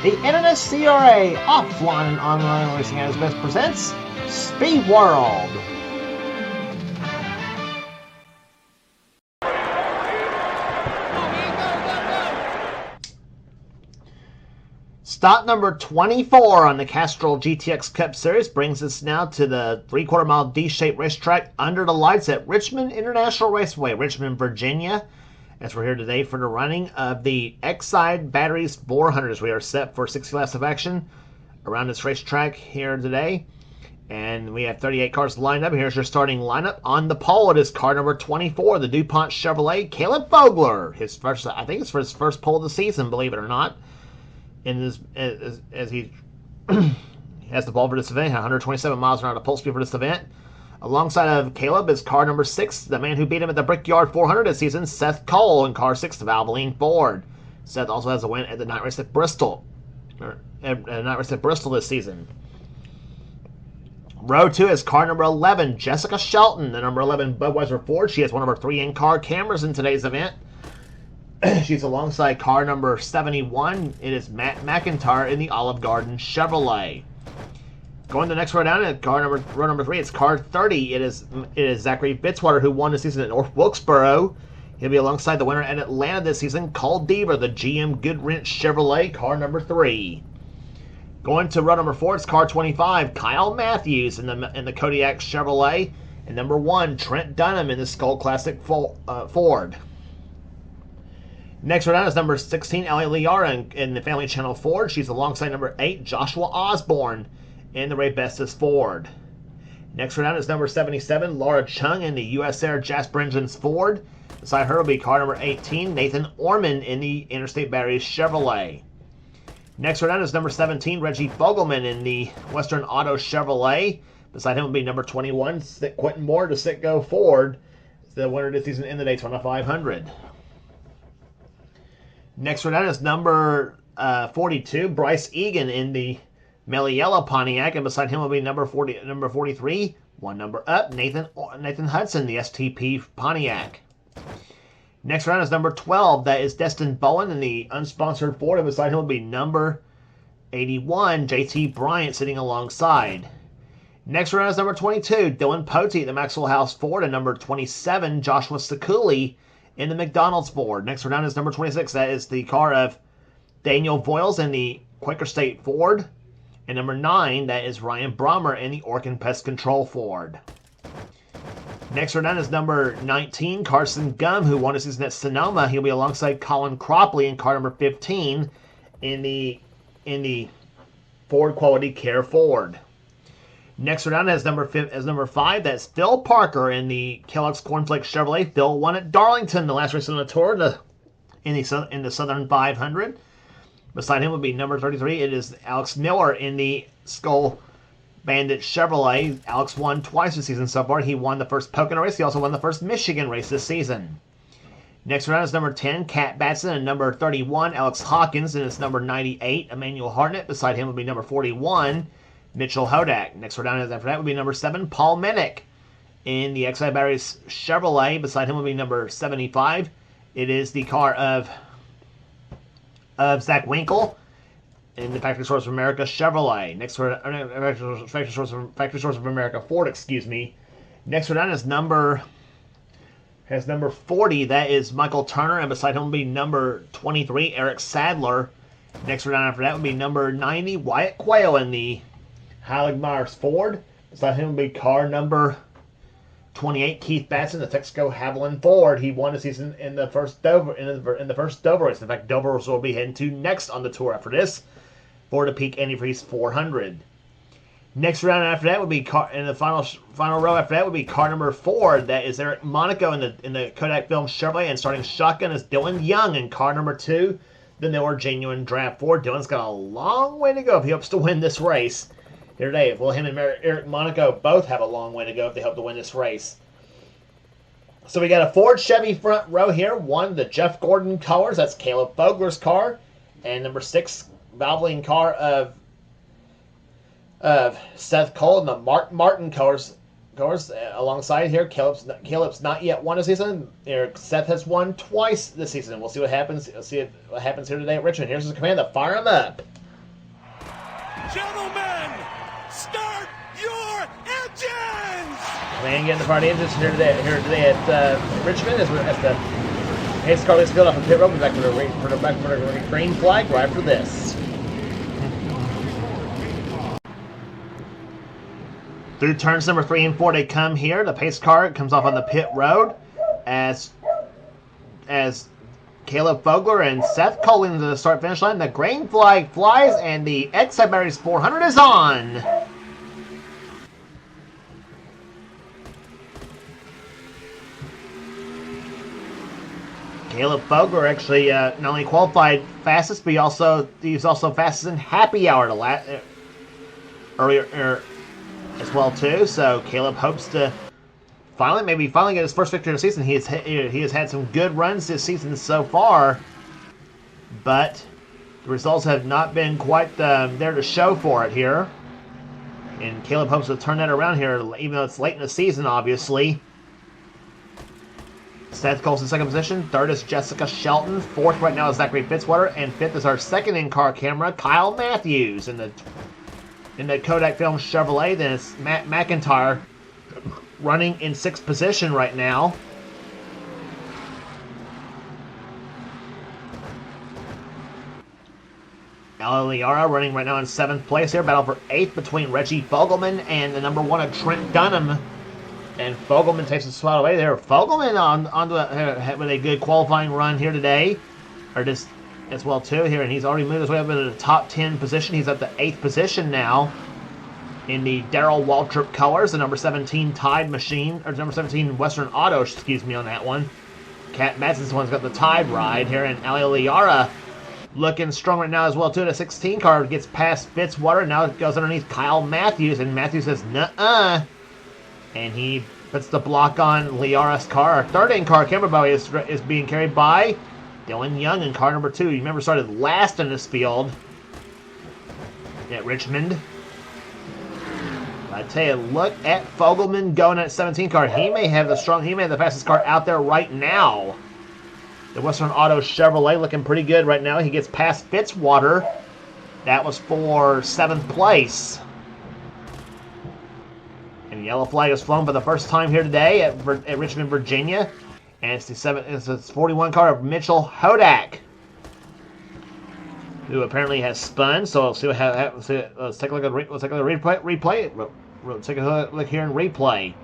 The NNSCRA Offline and Online Racing at its best presents Speed World. Stop number 24 on the Castrol GTX Cup Series brings us now to the 3/4 mile D-shaped racetrack under the lights at Richmond International Raceway, Richmond, Virginia. As we're here today for the running of the Exide Batteries 400s. We are set for 60 laps of action around this racetrack here today. And we have 38 cars lined up. Here's your starting lineup. On the pole, it is car number 24, the DuPont Chevrolet, Caleb Vogler. His first, I think it's for his first pole of the season, believe it or not. In this, as he has the ball for this event, 127 miles an hour to pole speed for this event. Alongside of Caleb is car number 6, the man who beat him at the Brickyard 400 this season, Seth Cole, in car 6, the Valvoline Ford. Seth also has a win at the night race at Bristol, this season. Row 2 is car number 11, Jessica Shelton, the number 11 Budweiser Ford. She has one of her 3 in-car cameras in today's event. She's alongside car number 71. It is Matt McIntyre in the Olive Garden Chevrolet. Going the next row down at row number 3, it's car 30. It is Zachary Fitzwater, who won the season at North Wilkesboro. He'll be alongside the winner at Atlanta this season, Cole Deaver, the GM Goodwrench Chevrolet, car number 3. Going to row number 4, it's car 25, Kyle Matthews in the Kodiak Chevrolet, and number 1, Trent Dunham in the Skull Classic Ford. Next row down is number 16, Ellie Liara in the Family Channel Ford. She's alongside number 8, Joshua Osborne in the Ray Bestis Ford. Next row down is number 77, Laura Chung in the US Air Jasper Engines Ford. Beside her will be car number 18, Nathan Orman in the Interstate Batteries Chevrolet. Next row down is number 17, Reggie Fogelman in the Western Auto Chevrolet. Beside him will be number 21, Quentin Moore, the Citgo Ford, the winner this season in the Daytona 500. Next row down is number 42, Bryce Egan in the Meliella Pontiac, and beside him will be number 43, one number up, Nathan Hudson, the STP Pontiac. Next round is number 12, that is Destin Bowen in the unsponsored Ford, and beside him will be number 81, JT Bryant sitting alongside. Next round is number 22, Dylan Pote, the Maxwell House Ford, and number 27, Joshua Sakuli in the McDonald's Ford. Next round is number 26, that is the car of Daniel Voiles in the Quaker State Ford. And number 9, that is Ryan Brommer in the Orkin Pest Control Ford. Next row down is number 19, Carson Gum, who won his season at Sonoma. He'll be alongside Colin Cropley in car number 15 in the Ford Quality Care Ford. Next row down is number 5, that's Phil Parker in the Kellogg's Cornflake Chevrolet. Phil won at Darlington, the last race on the tour, in the Southern 500. Beside him will be number 33. It is Alex Miller in the Skull Bandit Chevrolet. Alex won twice this season so far. He won the first Pocono race. He also won the first Michigan race this season. Next round is number 10, Kat Batson, and number 31, Alex Hawkins, and it's number 98, Emmanuel Hartnett. Beside him will be number 41, Mitchell Hodak. Next round after that will be number 7, Paul Minnick in the Exide Batteries Chevrolet. Beside him will be number 75. It is the car of Zach Winkle in the Factory Source of America Chevrolet. Next for Factory Source of America Ford, excuse me. Next row down is number 40. That is Michael Turner, and beside him will be number 23, Eric Sadler. Next row down after that will be number 90, Wyatt Quayle in the Heilig Myers Ford. Beside him will be car number 28, Keith Batson, the Texaco Haviland Ford. He won the season in the first Dover race. In fact, Dover will be heading to next on the tour after this for the Peak Antifreeze 400. Next round after that would be the final row after that would be car number 4. That is Eric Monaco in the Kodak Film Chevrolet, and starting shotgun is Dylan Young in car number 2, the newer Genuine Draft Ford. Dylan's got a long way to go if he hopes to win this race here today. Well, him and Eric Monaco both have a long way to go if they hope to win this race. So we got a Ford Chevy front row here. 1, the Jeff Gordon colors. That's Caleb Vogler's car. And number 6, Valvoline car of Seth Cole. And the Mark Martin colors alongside here. Caleb's not yet won this season. Seth has won twice this season. We'll see what happens. We'll see what happens here today at Richmond. Here's his command to fire him up. Gentlemen, start your engines! Man, getting the party engines here today at Richmond as the pace car is filled off a pit road. We're back for the green flag right for this. Through turns number 3 and 4, they come here. The pace car comes off on the pit road as Caleb Fogler and Seth Coley into the start-finish line. The green flag flies, and the Excite Batteries 400 is on. Caleb Fogler actually not only qualified fastest, but he was also fastest in happy hour earlier as well too. So Caleb hopes to finally get his first victory of the season. He has had some good runs this season so far, but the results have not been quite there to show for it here. And Caleb hopes to turn that around here, even though it's late in the season, obviously. Seth Cole's in second position. Third is Jessica Shelton. Fourth right now is Zachary Fitzwater. And fifth is our second in-car camera, Kyle Matthews. In the Kodak Film Chevrolet, then it's Matt McIntyre running in sixth position right now. Ellie Liara running right now in seventh place here. Battle for eighth between Reggie Fogelman and the number one of Trent Dunham. And Fogelman takes a spot away there. Fogelman with a good qualifying run here today, or just as well too here, and he's already moved his way up into the top 10 position. He's at the 8th position now in the Darrell Waltrip colors, the number 17 Tide machine, or number 17 Western Auto, excuse me, on that one. Kat Madson's one's got the Tide ride here, and Ali Liara looking strong right now as well too. The 16 car gets past Fitzwater, now it goes underneath Kyle Matthews, and Matthews says nuh-uh. And he puts the block on Liara's car. Our third in-car camera boy is being carried by Dylan Young in car number 2. You remember started last in this field at Richmond. I tell you, look at Fogelman going at 17 car. He may have the fastest car out there right now. The Western Auto Chevrolet looking pretty good right now. He gets past Fitzwater. That was for 7th place. And the yellow flag is flown for the first time here today at Richmond, Virginia. And it's the 41 car of Mitchell Hodak, who apparently has spun. So let's take a look at replay. We'll take a look here in replay.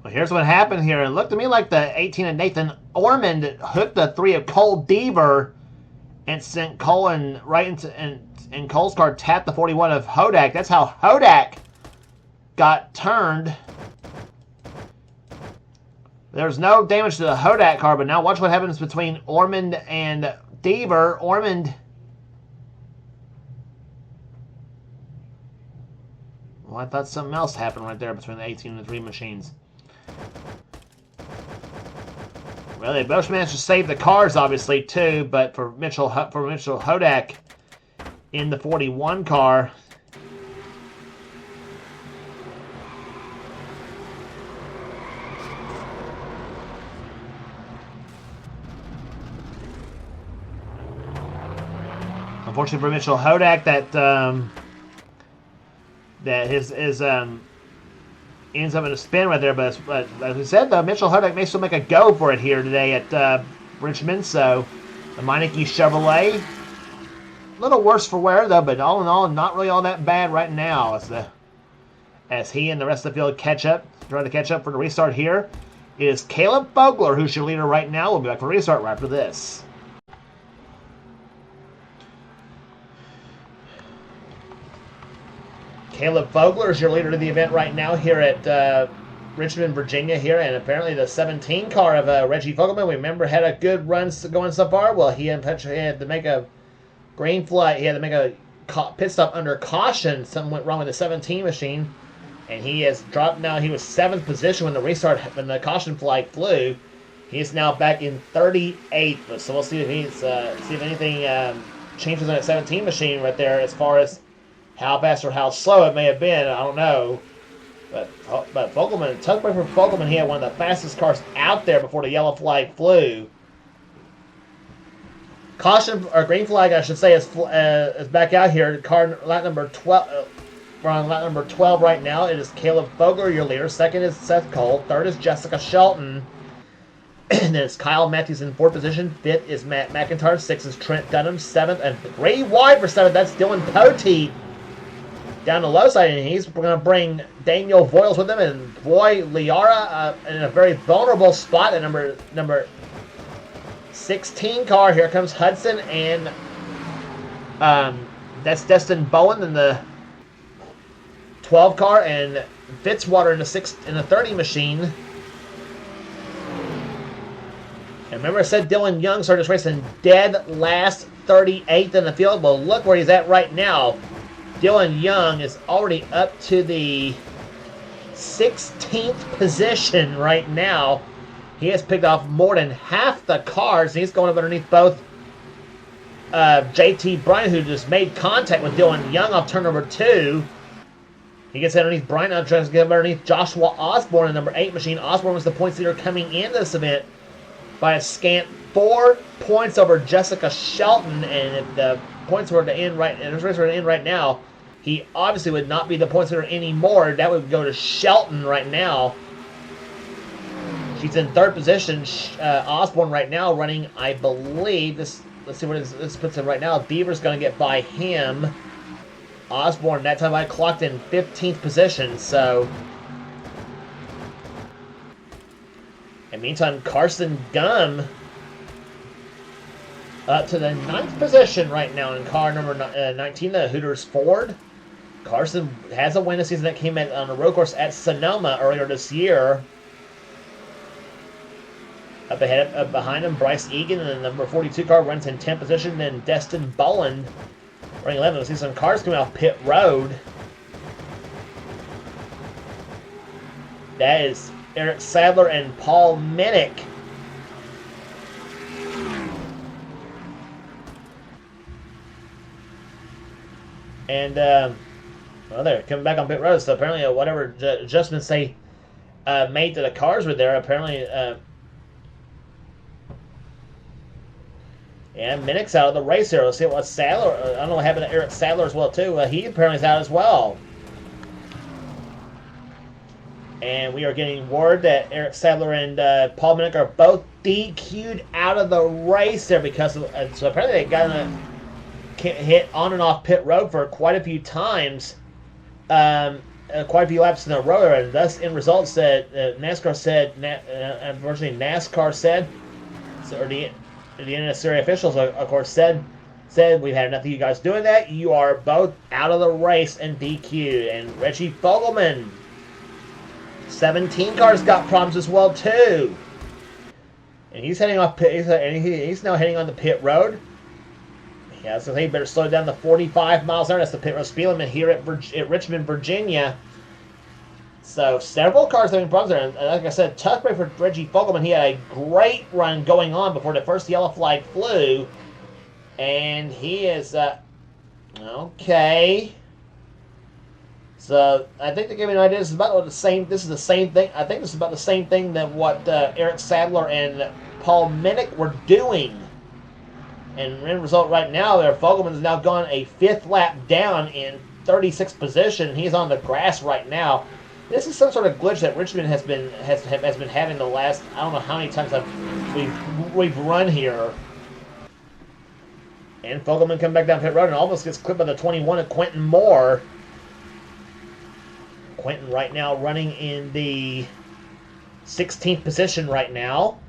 Well, here's what happened here. It looked to me like the 18 of Nathan Ormond hooked the 3 of Cole Deaver and sent Cole right into and Cole's car tapped the 41 of Hodak. That's how Hodak got turned. There's no damage to the Hodak car, but now watch what happens between Ormond and Deaver. Ormond. Well, I thought something else happened right there between the 18 and the 3 machines. Well, they both managed to save the cars, obviously, too, but for Mitchell Hodak in the 41 car, unfortunately for Mitchell Hodak, that his ends up in a spin right there. But as we said, though, Mitchell Hodak may still make a go for it here today at Richmond. So the Meineke Chevrolet, a little worse for wear though, but all in all, not really all that bad right now. As he and the rest of the field try to catch up for the restart here. It is Caleb Fogler who's your leader right now. We'll be back for the restart right after this. Caleb Fogler is your leader to the event right now here at Richmond, Virginia here, and apparently the 17 car of Reggie Fogelman, we remember, had a good run going so far. Well, he had to make a green flag. He had to make a pit stop under caution. Something went wrong with the 17 machine, and he has dropped now. He was 7th position when the caution flag flew. He is now back in 38th. So we'll see if anything changes on that 17 machine right there as far as how fast or how slow it may have been. I don't know. But Fogelman, tough break for Fogelman. He had one of the fastest cars out there before the yellow flag flew. Caution, or green flag, I should say, is back out here. Car lap number 12. We're on lap number 12 right now. It is Caleb Fogler, your leader. Second is Seth Cole. Third is Jessica Shelton. And then it's Kyle Matthews in fourth position. Fifth is Matt McIntyre. Sixth is Trent Dunham. Seventh, and three wide for seventh. That's Dylan Poteet down the low side, and he's going to bring Daniel Voiles with him, and Boy Liara in a very vulnerable spot at number 16 car. Here comes Hudson, and that's Destin Bowen in the 12 car, and Fitzwater in the 30 machine. And remember, I said Dylan Young started this race in dead last, 38th in the field. Well, look where he's at right now. Dylan Young is already up to the 16th position right now. He has picked off more than half the cars. He's going up underneath both JT Bryan, who just made contact with Dylan Young off turn number 2. He gets underneath Bryan, now tries to get underneath Joshua Osborne in number 8 machine. Osborne was the points leader coming into this event by a scant 4 points over Jessica Shelton, and if the points were to end right, and this race were to end right now, he obviously would not be the points leader anymore. That would go to Shelton right now. She's in third position. Osborne right now running, I believe, let's see what this puts him right now. Beaver's going to get by him. Osborne, that time I clocked in 15th position, so. And meantime, Carson Gum up to the 9th position right now in car number 19, the Hooters Ford. Carson has a win this season that came on a road course at Sonoma earlier this year. Up behind him, Bryce Egan in the number 42 car runs in 10th position. Then Destin Bowen running 11th. We'll see some cars coming off pit road. That is Eric Sadler and Paul Minnick. And, well, they're coming back on pit road, so apparently whatever adjustments they made to the cars were there, apparently, and Minnick's out of the race here. Let's see what Sadler, I don't know what happened to Eric Sadler as well, too. He apparently is out as well. And we are getting word that Eric Sadler and Paul Minnick are both DQ'd out of the race there because of, so apparently they got hit on and off pit road for quite a few times, quite a few laps in a row, and thus in results said NASCAR said, unfortunately NASCAR said, or the NNSCRA officials of course said we've had enough of you guys doing that. You are both out of the race and DQ'd. And Reggie Fogelman, 17 cars got problems as well too, and he's heading off pit. He's now heading on the pit road. Yeah, so he better slow down to 45 miles an hour. That's the pit road speed limit here at Richmond, Virginia. So several cars having problems there. And like I said, tough break for Reggie Fogelman. He had a great run going on before the first yellow flag flew. And he is, okay. So I think to give you an idea, this is about the same. This is the same thing. I think this is about the same thing that what Eric Sadler and Paul Minnick were doing. And in result right now, there Fogelman has now gone a 5th lap down in 36th position. He's on the grass right now. This is some sort of glitch that Richmond has been having the last, I don't know how many times we've run here. And Fogelman coming back down pit road and almost gets clipped by the 21 of Quentin Moore. Quentin right now running in the 16th position right now.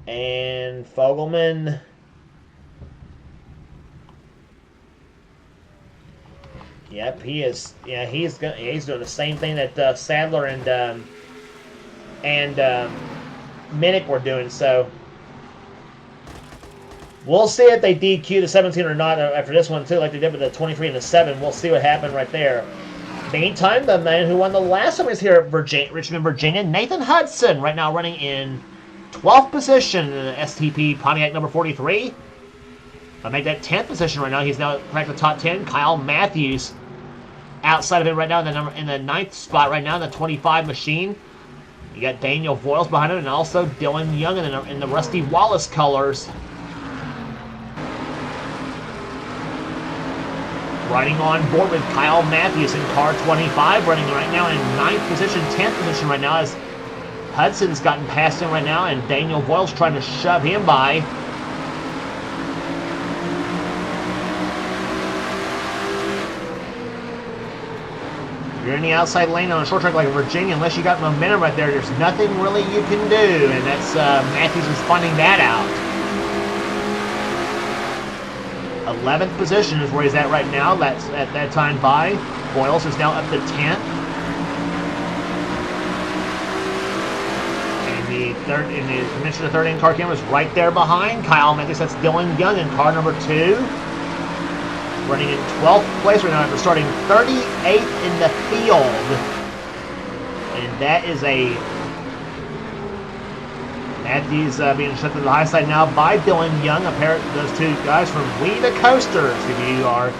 And Fogelman, yep, he is. Yeah, he's doing the same thing that Sadler and Minnick were doing. So we'll see if they DQ the 17 or not after this one too, like they did with the 23 and the 7. We'll see what happened right there. Meantime, the man who won the last time was here at Richmond, Virginia, Nathan Hudson, right now running in 12th position in the STP Pontiac number 43. I'll make that 10th position right now. He's now cracked the top 10. Kyle Matthews outside of him right now in the 9th spot right now in the 25 machine. You got Daniel Voiles behind him, and also Dylan Young in the Rusty Wallace colors. Riding on board with Kyle Matthews in car 25, running right now in 9th position, 10th position right now, as Hudson's gotten past him right now, and Daniel Voiles trying to shove him by. If you're in the outside lane on a short track like Virginia, unless you got momentum right there, there's nothing really you can do, and that's Matthews is finding that out. 11th position is where he's at right now. That's at that time by. Voiles is now up to 10th. And the third, in the mentioned the third in-car camera is right there behind Kyle Matthews. That's Dylan Young in car number 2. Running in 12th place right now after starting 38th in the field. And that is a Matthews being shut to the high side now by Dylan Young. A pair of those two guys from We the Coasters. If you are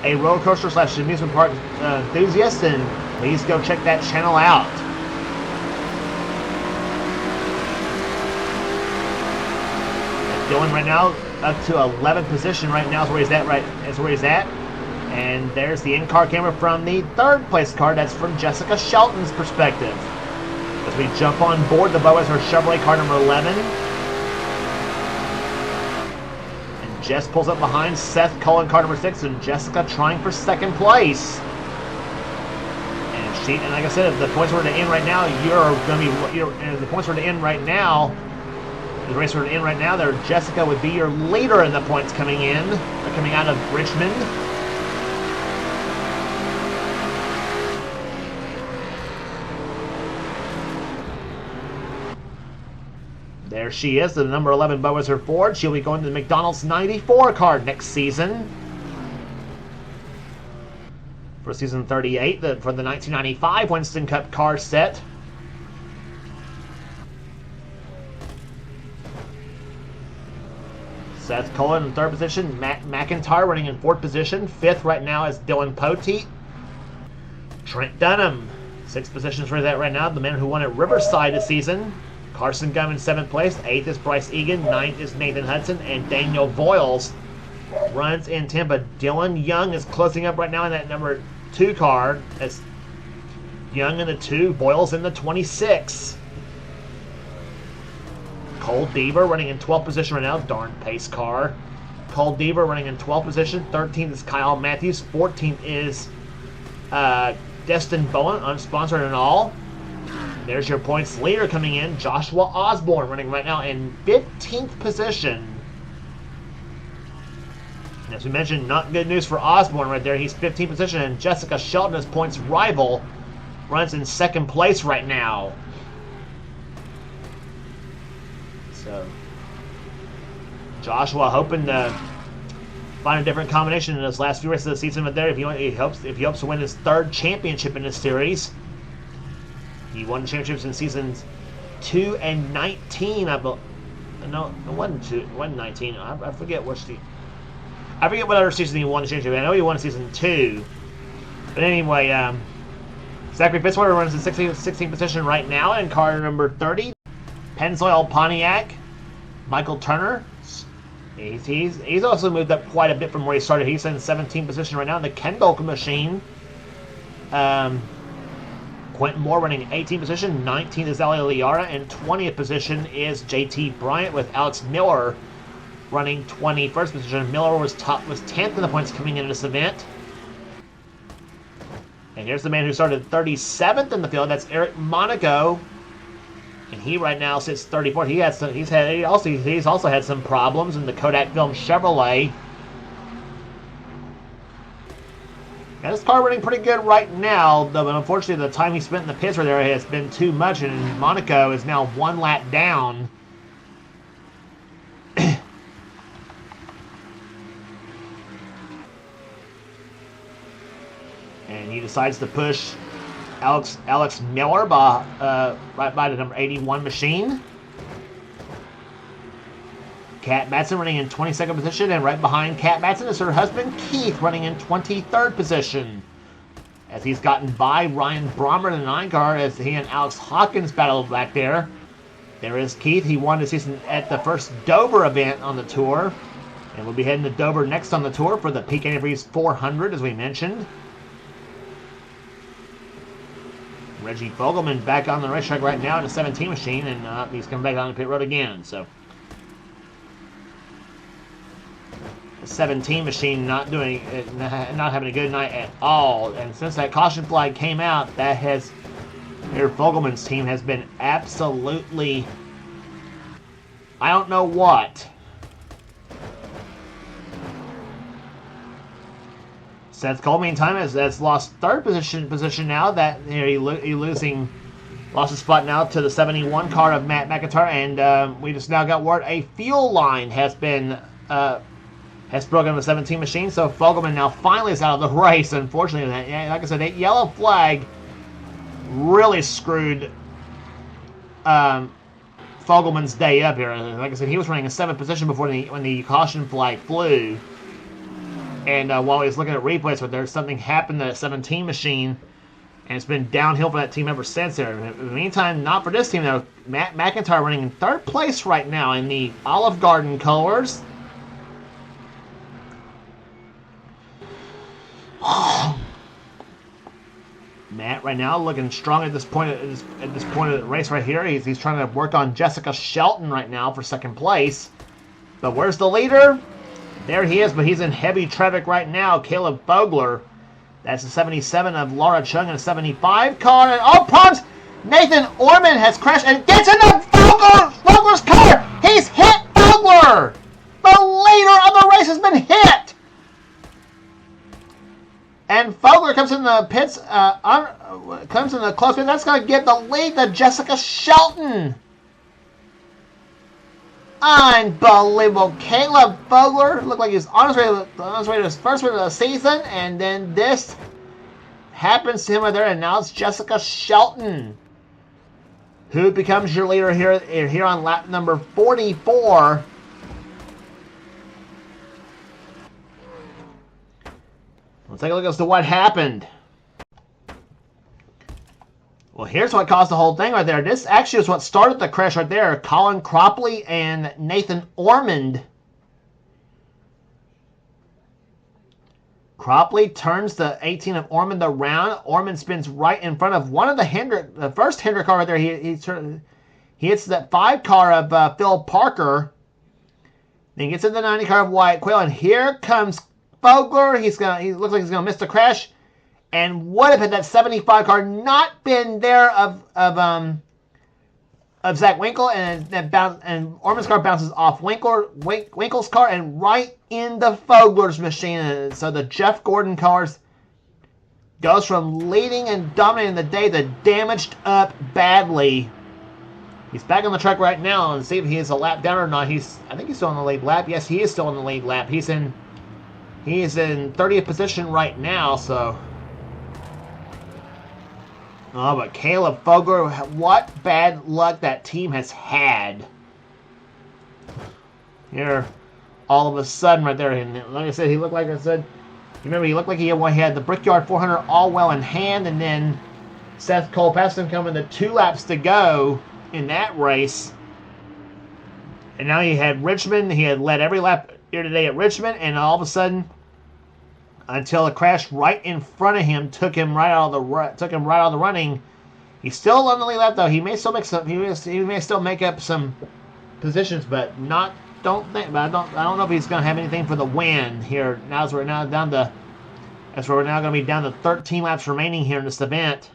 a roller coaster / amusement park enthusiast, then please go check that channel out. Dylan right now up to 11th position right now is where he's at. And there's the in-car camera from the 3rd place car. That's from Jessica Shelton's perspective. As we jump on board the Boas, her Chevrolet car number 11. And Jess pulls up behind Seth Cullen, car number 6, and Jessica trying for 2nd place. And like I said, if the points were to end right now, if the points were to end right now, the race were to end right now, there Jessica would be your leader in the points coming out of Richmond. There she is, the number 11 Boas Ford. She'll be going to the McDonald's 94 car next season. For season 38, for the 1995 Winston Cup car set. Seth Cullen in 3rd position. Matt McIntyre running in 4th position. 5th right now is Dylan Poteet. Trent Dunham, 6th position is where he's at right now. The man who won at Riverside this season. Carson Gum in 7th place. 8th is Bryce Egan. 9th is Nathan Hudson. And Daniel Voiles runs in 10th. But Dylan Young is closing up right now in that number 2 car. As Young in the 2, Voiles in the 26. Cole Deaver running in 12th position right now. Darn pace car. Cole Deaver running in 12th position. 13th is Kyle Matthews. 14th is Destin Bowen, unsponsored and all. There's your points leader coming in. Joshua Osborne running right now in 15th position. And as we mentioned, not good news for Osborne right there. He's 15th position, and Jessica Shelton, his points rival, runs in 2nd place right now. So Joshua hoping to find a different combination in those last few races of the season. But there, if he hopes to win his 3rd championship in this series. He won championships in seasons 2 and 19. No, it wasn't 2. It wasn't 19. I forget what other season he won the championship. I know he won season 2. But anyway, Zachary Fitzwater runs in 16th position right now in car number 30. Pennzoil Pontiac, Michael Turner. He's also moved up quite a bit from where he started. He's in 17th position right now in the Kendall machine. Quentin Moore running 18th position. 19th is Ali Liara, and 20th position is JT Bryant, with Alex Miller running 21st position. Miller was 10th in the points coming into this event. And here's the man who started 37th in the field. That's Eric Monaco. And he right now sits 34th. He's also had some problems in the Kodak Film Chevrolet. Now, this car running pretty good right now, though, but unfortunately the time he spent in the pits right there has been too much, and Monaco is now 1 lap down. And he decides to push Alex Miller right by the number 81 machine. Kat Matson running in 22nd position, and right behind Kat Matson is her husband Keith running in 23rd position. as he's gotten by Ryan Brommer in the 9 car as he and Alex Hawkins battle back there. There is Keith. He won the season at the first Dover event on the tour. And we'll be heading to Dover next on the tour for the Peak Antifreeze 400, as we mentioned. Reggie Fogelman back on the racetrack right now in the 17 machine, and he's coming back on the pit road again. So, the 17 machine not having a good night at all. And since that caution flag came out, that has Fogelman's team has been absolutely, I don't know what. Seth Cole, meantime, has lost third position now. That he lost his spot now to the 71 car of Matt McIntyre, and we just now got word a fuel line has broken on the 17 machine. So Fogelman now finally is out of the race. Unfortunately, like I said, that yellow flag really screwed Fogelman's day up here. Like I said, he was running in 7th position before when the caution flag flew. And while he was looking at replays, but there's something happened to that 17 machine, and it's been downhill for that team ever since there. In the meantime, not for this team, though. Matt McIntyre running in 3rd place right now in the Olive Garden colors. Matt right now looking strong at this point of the race right here. He's trying to work on Jessica Shelton right now for 2nd place. But where's the leader? There he is, but he's in heavy traffic right now. Caleb Fogler. That's the 77 of Laura Chung and a 75 car. And problems! Nathan Orman has crashed and gets into Fogler's car! He's hit Fogler! The leader of the race has been hit! And Fogler comes in the pits, comes in the close pit. That's going to give the lead to Jessica Shelton. Unbelievable. Caleb Fogler looked like he was on his way to his first win of the season, and then this happens to him right there, and now it's Jessica Shelton who becomes your leader here on lap number 44. Let's take a look as to what happened. Well, here's what caused the whole thing right there. This actually is what started the crash right there. Colin Cropley and Nathan Ormond. Cropley turns the 18 of Ormond around. Ormond spins right in front of one of the first Hendrick car right there. He hits that 5 car of Phil Parker. Then he gets in the 90 car of Wyatt Quayle, and here comes Fogler. He looks like he's gonna miss the crash. And what if had that 75 car not been there of Zach Winkle, and Orman's car bounces off Winkle's car and right into Fogler's machine. So the Jeff Gordon cars goes from leading and dominating the day to damaged up badly. He's back on the track right now, and see if he is a lap down or not. I think he's still on the lead lap. Yes, he is still on the lead lap. He is in 30th position right now. So. Oh, but Caleb Fogler, what bad luck that team has had. Here, all of a sudden right there, and like I said, he looked like he had the Brickyard 400 all well in hand, and then Seth Cole passed him coming to 2 laps to go in that race. And now he had Richmond. He had led every lap here today at Richmond, and all of a sudden, until a crash right in front of him took him right out of the running. He's still on the lead lap though. He may still make up some positions, but I don't know if he's going to have anything for the win here. As we're now going to be down to 13 laps remaining here in this event.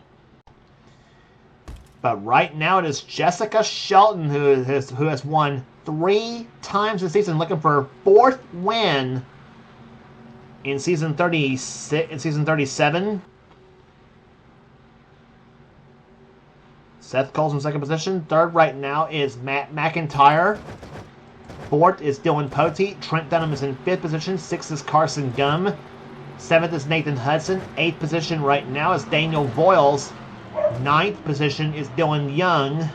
But right now it is Jessica Shelton who has won 3 times this season, looking for her 4th win. In season 37, Seth Cole's in 2nd position. 3rd right now is Matt McIntyre. 4th is Dylan Pote. Trent Dunham is in 5th position. 6th is Carson Gum. 7th is Nathan Hudson. 8th position right now is Daniel Voiles. 9th position is Dylan Young.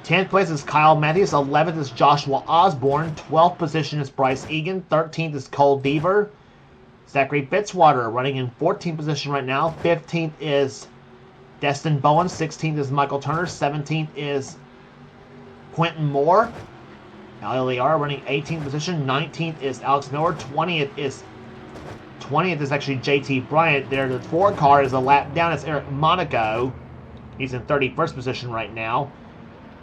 10th place is Kyle Matthews. 11th is Joshua Osborne. 12th position is Bryce Egan. 13th is Cole Deaver. Zachary Fitzwater running in 14th position right now. 15th is Destin Bowen. 16th is Michael Turner. 17th is Quentin Moore. LLER running 18th position. 19th is Alex Miller. 20th is actually JT Bryant. There, the 4 car is a lap down. It's Eric Monaco. He's in 31st position right now.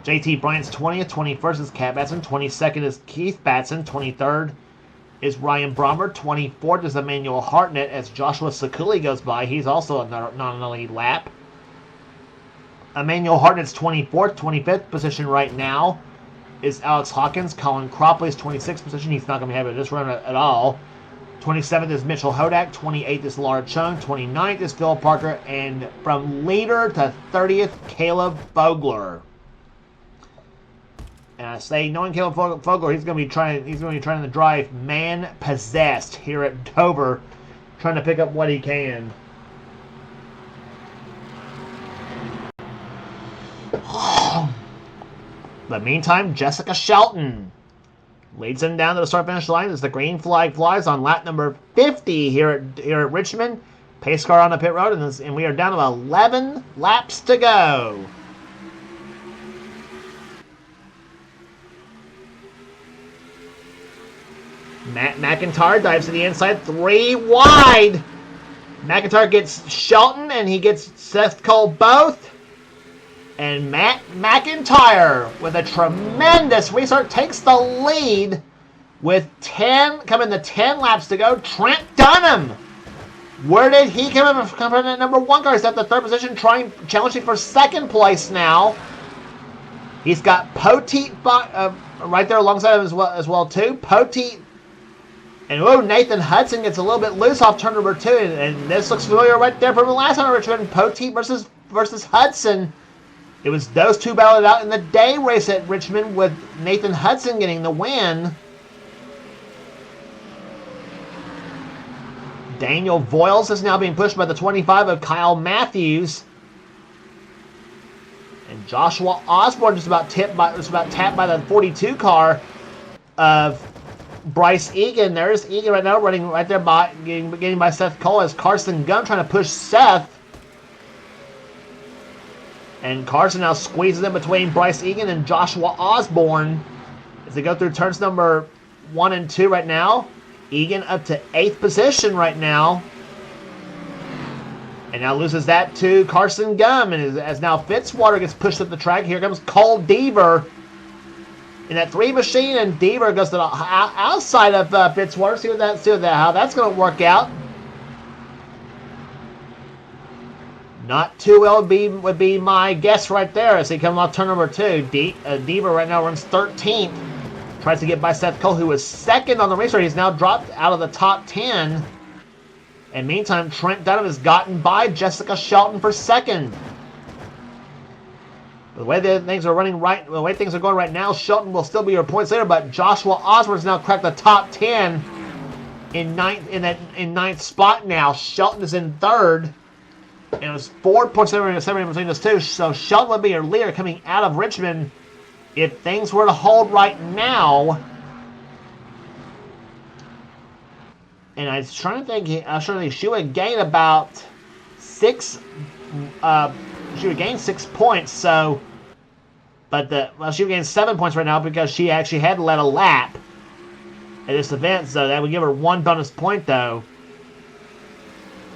JT Bryant's 20th. 21st is Cat Batson. 22nd is Keith Batson. 23rd is Ryan Brommer. 24th is Emmanuel Hartnett as Joshua Sakuli goes by. He's also not on the lead lap. Emmanuel Hartnett's 24th. 25th position right now is Alex Hawkins. Colin Cropley's 26th position. He's not going to be having this run at all. 27th is Mitchell Hodak. 28th is Laura Chung. 29th is Phil Parker. And from leader to 30th, Caleb Fogler. And I say, knowing Caleb Fogler, he's going to be trying to drive man possessed here at Dover, trying to pick up what he can. But meantime, Jessica Shelton leads him down to the start-finish line as the green flag flies on lap number 50 here at Richmond. Pace car on the pit road, and we are down to 11 laps to go. Matt McIntyre dives to the inside, 3 wide. McIntyre gets Shelton, and he gets Seth Cole both. And Matt McIntyre, with a tremendous restart, takes the lead with 10 laps to go. Trent Dunham, where did he come from at number 1 car? He's at the 3rd position, challenging for 2nd place now. He's got Poteet right there alongside him as well too. Poteet. And Nathan Hudson gets a little bit loose off turn number 2, and this looks familiar right there from the last time at Richmond. Poteet versus Hudson. It was those two battled out in the day race at Richmond, with Nathan Hudson getting the win. Daniel Voiles is now being pushed by the 25 of Kyle Matthews. And Joshua Osborne just about tapped by the 42 car of Bryce Egan. There's Egan right now running right there getting by Seth Cole as Carson Gunn trying to push Seth. And Carson now squeezes in between Bryce Egan and Joshua Osborne as they go through turns number 1 and 2 right now. Egan up to 8th position right now. And now loses that to Carson Gunn. And as now Fitzwater gets pushed up the track, here comes Cole Deaver in that 3 machine. And Deaver goes to the outside of Fitzwater. See how that's going to work out. Not too well would be my guess right there as he comes off turn number 2. Deaver right now runs 13th. Tries to get by Seth Cole, who was 2nd on the race rate. He's now dropped out of the top 10. And meantime, Trent Dunham has gotten by Jessica Shelton for 2nd. The way things are going right now, Shelton will still be your points later, but Joshua Osborne has now cracked the top 10 in ninth spot now. Shelton is in 3rd. And it was 4 points separating between those two. So Shelton would be your leader coming out of Richmond if things were to hold right now. And I was trying to think, she would gain about 6. She would gain 6 points. So, she would gain 7 points right now because she actually had led a lap at this event. So that would give her 1 bonus point though.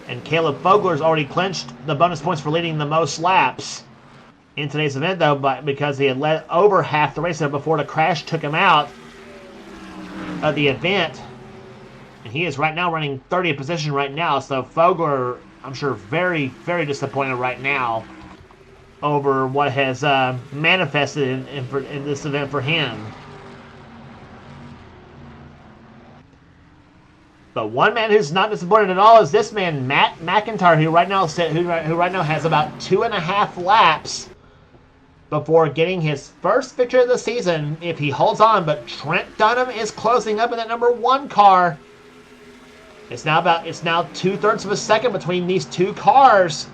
And Caleb Fogler's already clinched the bonus points for leading the most laps in today's event, though, because he had led over half the race before the crash took him out of the event. And he is right now running 30th position right now. So Fogler, I'm sure, very, very disappointed right now over what has manifested in this event for him. But one man who's not disappointed at all is this man, Matt McIntyre, who right now has about 2.5 laps before getting his first victory of the season if he holds on. But Trent Dunham is closing up in that number 1 car. It's now 2/3 of a second between these 2 cars.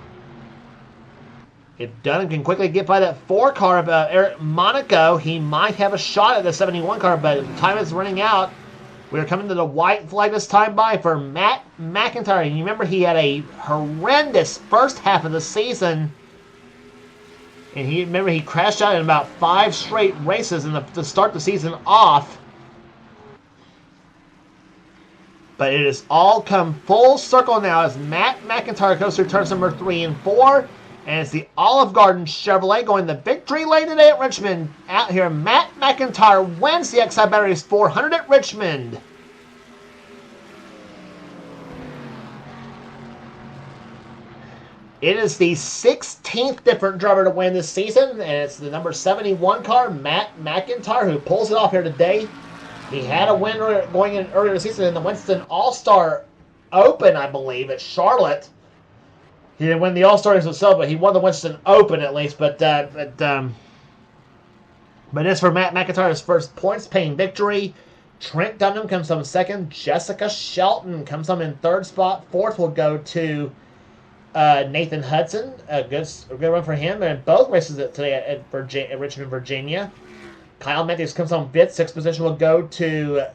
If Dunham can quickly get by that 4 car of Eric Monaco, he might have a shot at the 71 car. But time is running out. We are coming to the white flag this time by for Matt McIntyre. And you remember he had a horrendous first half of the season. And he crashed out in about 5 straight races to start the season off. But it has all come full circle now as Matt McIntyre goes through turns number 3 and 4. And it's the Olive Garden Chevrolet going the victory lane today at Richmond. Out here, Matt McIntyre wins the XI Batteries 400 at Richmond. It is the 16th different driver to win this season, and it's the number 71 car, Matt McIntyre, who pulls it off here today. He had a win going in earlier this season in the Winston All-Star Open, I believe, at Charlotte. He didn't win the All-Star himself, but he won the Winston Open at least. But as for Matt McIntyre's first points-paying victory, Trent Dunham comes home second. Jessica Shelton comes home in third spot. Fourth will go to Nathan Hudson. A good run for him. And both races today at Richmond, Virginia. Kyle Matthews comes home fifth. Sixth position will go to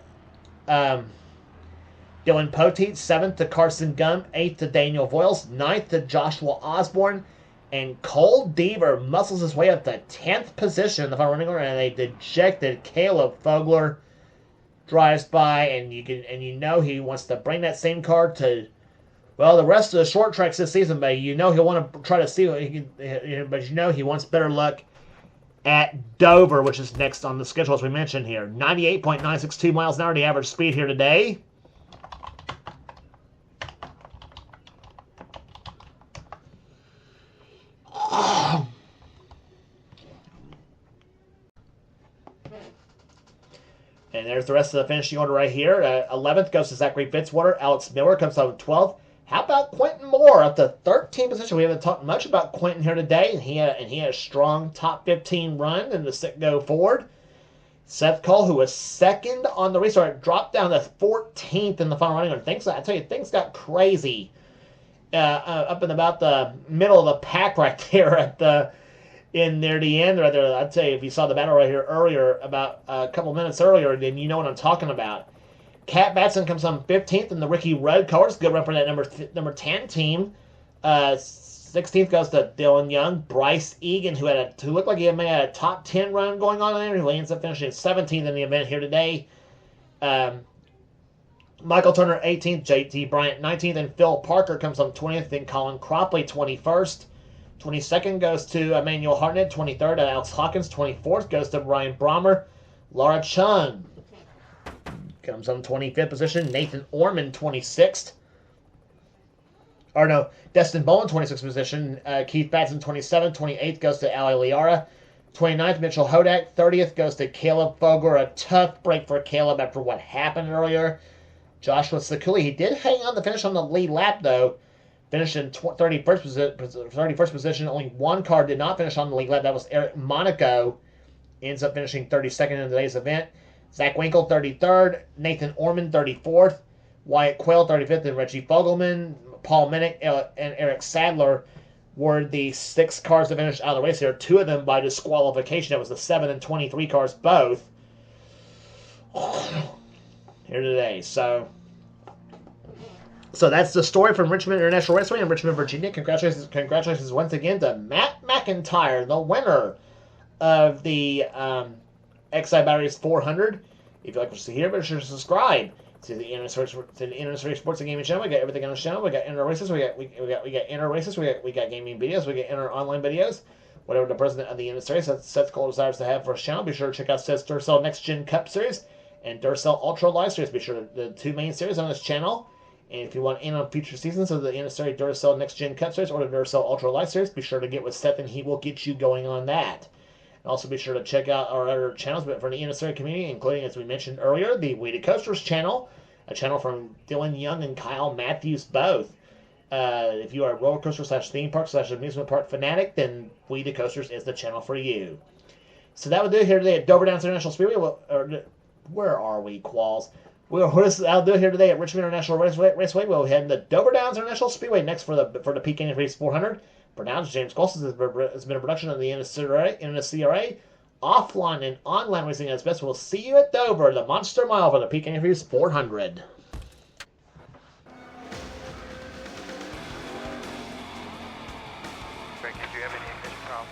Dylan Poteet. Seventh to Carson Gum. Eighth to Daniel Voiles. Ninth to Joshua Osborne. And Cole Deaver muscles his way up to 10th position in the final running order. And a dejected Caleb Fogler drives by, and you know he wants to bring that same car to, well, the rest of the short tracks this season. But you know he'll want to try to see what he can. But you know he wants better luck at Dover, which is next on the schedule, as we mentioned here. 98.962 miles an hour, the average speed here today. And there's the rest of the finishing order right here. 11th goes to Zachary Fitzwater. Alex Miller comes out with 12th. How about Quentin Moore up to 13th position? We haven't talked much about Quentin here today, and he had a strong top 15 run in the Sit-Go Ford. Seth Cole, who was second on the restart, dropped down to 14th in the final running order. I tell you, things got crazy up in about the middle of the pack right there near the end right there. I'd say if you saw the battle right here earlier, about a couple minutes earlier, then you know what I'm talking about. Cat Batson comes on 15th in the Ricky Rudd colors. Good run for that number 10 team. 16th goes to Dylan Young. Bryce Egan, who looked like he had made a top 10 run going on there. He ends up finishing 17th in the event here today. Michael Turner 18th. JT Bryant 19th. And Phil Parker comes on 20th. Then Colin Cropley 21st. 22nd goes to Emmanuel Hartnett. 23rd, Alex Hawkins. 24th goes to Ryan Brommer. Laura Chung comes on 25th position. Nathan Orman, 26th. Destin Bowen, 26th position. Keith Batson, 27th. 28th goes to Ali Liara. 29th, Mitchell Hodak. 30th goes to Caleb Fogler. A tough break for Caleb after what happened earlier. Joshua Sakuli, he did hang on the finish on the lead lap, though. Finished in 31st position. Only one car did not finish on the lead lap. That was Eric Monaco. Ends up finishing 32nd in today's event. Zach Winkle, 33rd. Nathan Orman, 34th. Wyatt Quayle, 35th. And Reggie Fogelman, Paul Minnick, and Eric Sadler were the 6 cars that finished out of the race here. 2 of them by disqualification. That was the 7 and 23 cars both here today. So that's the story from Richmond International Raceway in Richmond, Virginia. Congratulations once again to Matt McIntyre, the winner of the XI Batteries 400. If you like what you see here, be sure to subscribe to the NNSCRA Sports and Gaming channel. We got everything on the channel. We got inter races. We got inter races. We got gaming videos. We got inter online videos. Whatever the president of the NNSCRA Seth Cole desires to have for his channel, be sure to check out Seth's Duracell Next Gen Cup Series and Duracell Ultra Live Series. Be sure to the 2 main series on this channel. And if you want in on future seasons of the NNSCRA Duracell Next Gen Cup Series or the Duracell Ultra Light Series, be sure to get with Seth and he will get you going on that. And also be sure to check out our other channels for the NNSCRA community, including, as we mentioned earlier, the Weedy Coasters channel, a channel from Dylan Young and Kyle Matthews both. If you are a roller coaster / theme park / amusement park fanatic, then Weedy Coasters is the channel for you. So that would do it here today at Dover Downs International Speedway. Where are we, Qualls? I'll do it here today at Richmond International Raceway. We'll head to Dover Downs International Speedway next for the Peking Race 400. For now, James Colson has been a production of the NNSCRA. offline and online racing at its best. We'll see you at Dover, the Monster Mile for the Peak Interviews 400. Frank, did you have any ignition problems?